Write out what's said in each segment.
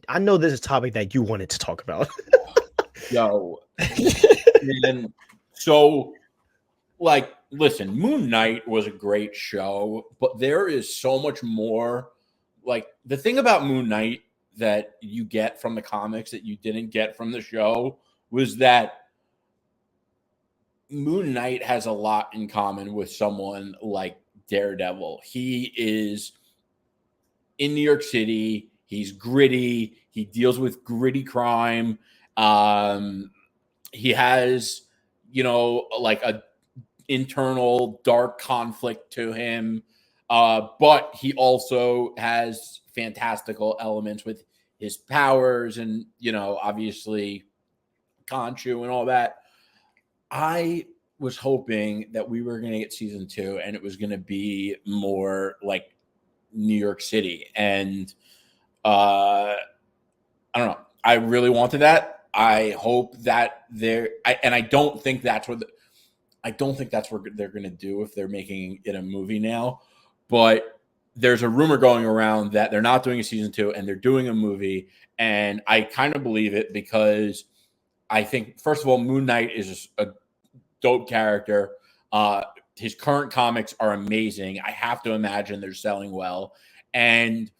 I know this is a topic that you wanted to talk about. Yo, and so like, listen, Moon Knight was a great show, but there is so much more. Like, the thing about Moon Knight that you get from the comics that you didn't get from the show was that Moon Knight has a lot in common with someone like Daredevil. He is in New York City. He's gritty. He deals with gritty crime. Um, he has, like a internal dark conflict to him. But he also has fantastical elements with his powers and, obviously Khonshu and all that. I was hoping that we were going to get season 2 and it was going to be more like New York City. And I don't know. I really wanted that. I hope that I don't think that's what I don't think that's what they're going to do if they're making it a movie now. But there's a rumor going around that they're not doing a season 2 and they're doing a movie. And I kind of believe it because I think, first of all, Moon Knight is a dope character. His current comics are amazing. I have to imagine they're selling well. And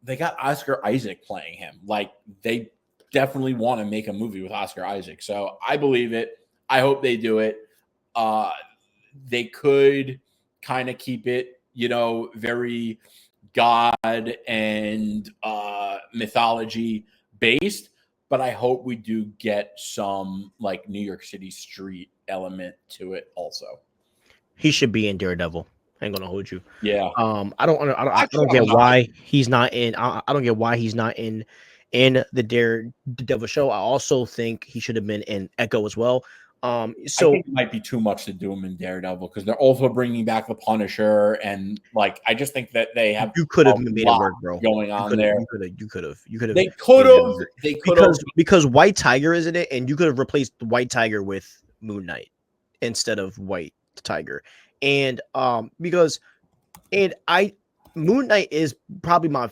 they got Oscar Isaac playing him. Like, they definitely want to make a movie with Oscar Isaac. So I believe it. I hope they do it. They could kind of keep it, very God and mythology based, but I hope we do get some like New York City street element to it also. He should be in Daredevil. I ain't gonna hold you. Yeah. I don't get why he's not in. I don't get why he's not in the Daredevil show. I also think he should have been in Echo as well. I think it might be too much to do him in Daredevil because they're also bringing back the Punisher, and like I just think that they have you could have made it work, bro. Going on there. You could have. They could have because White Tiger is in it, and you could have replaced White Tiger with Moon Knight instead of White Tiger, and Moon Knight is probably my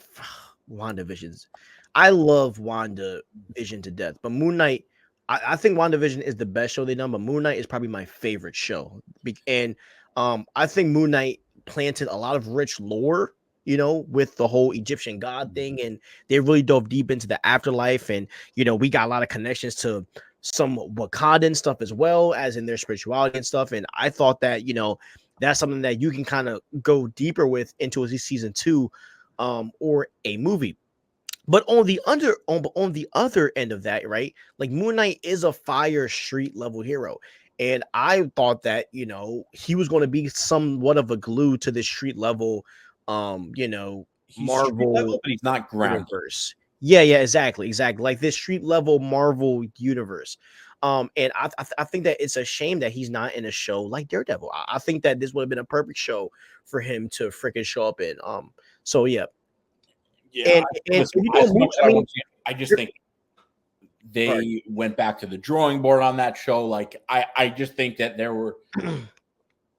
WandaVision's. I love WandaVision to death, but Moon Knight. I think WandaVision is the best show they've done, but Moon Knight is probably my favorite show. And I think Moon Knight planted a lot of rich lore, with the whole Egyptian god thing. And they really dove deep into the afterlife. And, we got a lot of connections to some Wakandan stuff as well, as in their spirituality and stuff. And I thought that, that's something that you can kind of go deeper with into season 2 or a movie. But on the other end of that, right? Like Moon Knight is a fire street level hero. And I thought that, he was going to be somewhat of a glue to the street level, Marvel, level, but he's not ground universe. Yeah, exactly. Like this street level Marvel universe. And I think that it's a shame that he's not in a show like Daredevil. I think that this would have been a perfect show for him to freaking show up in. So yeah. Yeah, I just think they went back to the drawing board on that show. Like, I just think that there were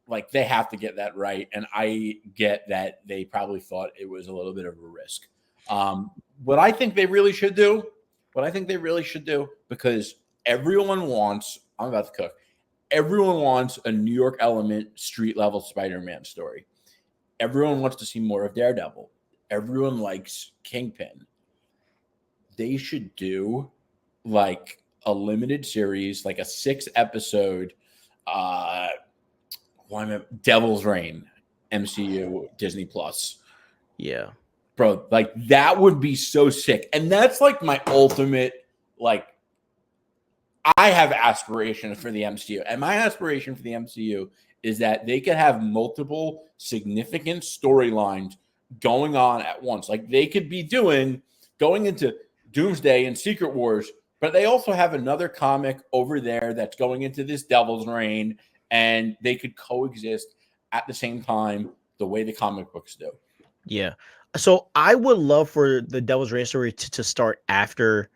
like they have to get that right, and I get that they probably thought it was a little bit of a risk. What I think they really should do, because everyone wants. I'm about to cook. Everyone wants a New York element, street level Spider-Man story. Everyone wants to see more of Daredevil. Everyone likes Kingpin. They should do like a limited series, like a 6-episode Devil's Reign MCU Disney Plus. Yeah. Bro, like that would be so sick. And that's like my ultimate, like, I have aspirations for the MCU. And my aspiration for the MCU is that they could have multiple significant storylines going on at once. Like they could be going into Doomsday and Secret Wars, but they also have another comic over there that's going into this Devil's Reign, and they could coexist at the same time the way the comic books do. Yeah. So I would love for the Devil's Reign story to start after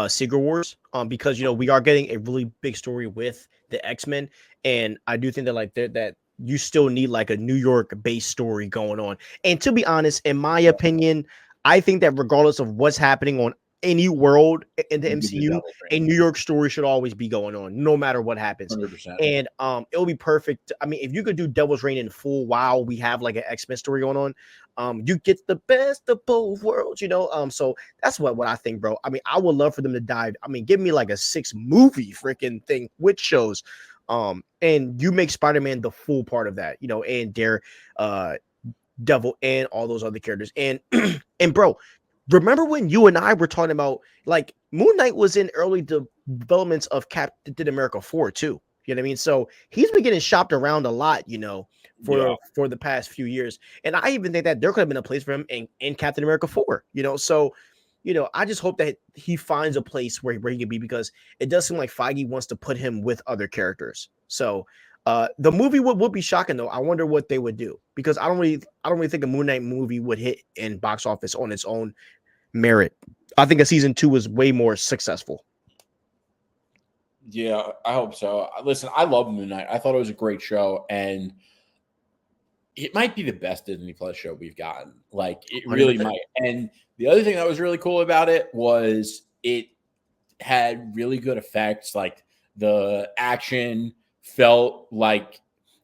Secret Wars, because we are getting a really big story with the X-Men, and I do think that that you still need like a New York based story going on. And to be honest, in my opinion, I think that regardless of what's happening on any world in the You could do MCU, Double a Drain. New York story should always be going on, no matter what happens. 100%. And it'll be perfect. I mean, if you could do Devil's Reign in full while we have like an X-Men story going on, you get the best of both worlds, you know. So that's what I think, bro. I mean, I would love for them to dive. I mean, give me like a 6-movie freaking thing with shows. And you make Spider-Man the full part of that, you know, and Devil and all those other characters. And and bro, remember when you and I were talking about like Moon Knight was in early developments of Captain America 4 too. You know what I mean? So he's been getting shopped around a lot, you know, Yeah. for the past few years. And I even think that there could have been a place for him in Captain America 4, you know. So, you know, I just hope that he finds a place where he can be, because it does seem like Feige wants to put him with other characters. So the movie would be shocking though. I wonder what they would do, because I don't really think a Moon Knight movie would hit in box office on its own merit. I think a season 2 was way more successful. Yeah, I hope so. Listen, I love Moon Knight. I thought it was a great show, and it might be the best Disney Plus show we've gotten. Like, it really 100%. might. And the other thing that was really cool about it was it had really good effects. Like, the action felt like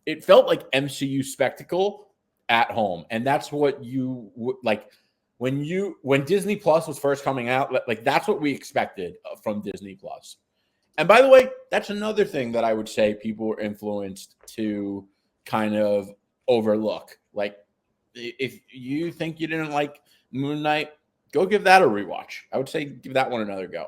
MCU spectacle at home, and that's what you like when Disney Plus was first coming out. Like, that's what we expected from Disney Plus. And by the way, that's another thing that I would say people were influenced to kind of overlook. Like, if you think you didn't like Moon Knight, go give that a rewatch. I would say give that one another go.